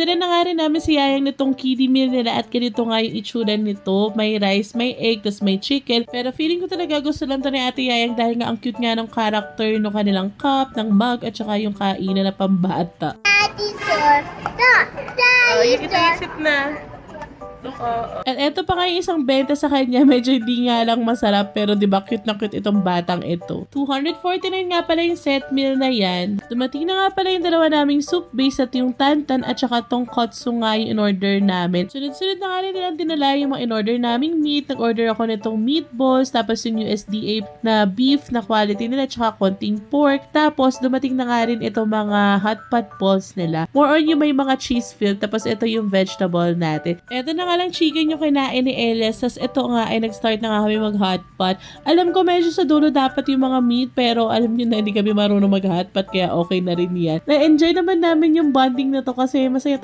Dala na nga rin namin si Yayang nitong kiddie meal nila at ganito nga yung itsura nito. May rice, may egg, tas may chicken. Pero feeling ko talaga gusto lang to ni Ate Yayang dahil nga ang cute nga ng character no kanilang cup, ng mug at saka yung kainan na pambata. Yung ito-isip na. At eto pa nga yung isang benta sa kanya, medyo hindi nga lang masarap pero diba cute na cute itong batang ito. 249 nga pala yung set meal na yan. Dumating na nga pala yung dalawa naming soup base at yung tantan at saka tong kotsu nga yung in-order namin. Sunod-sunod na nga rin nilang dinala yung mga in-order naming meat. Nag-order ako nitong meatballs, tapos yung USDA na beef na quality nila at saka konting pork. Tapos dumating na nga rin itong mga hot pot balls nila. More on yung may mga cheese filled, tapos ito yung vegetable natin. Eto na nga lang chicken yung kinain ni Elias. Tas ito nga ay nag-start na nga kami mag-hotpot. Alam ko medyo sa dulo dapat yung mga meat pero alam nyo na hindi kami marunong mag-hotpot kaya okay na rin yan. Na-enjoy naman namin yung bonding na to kasi masaya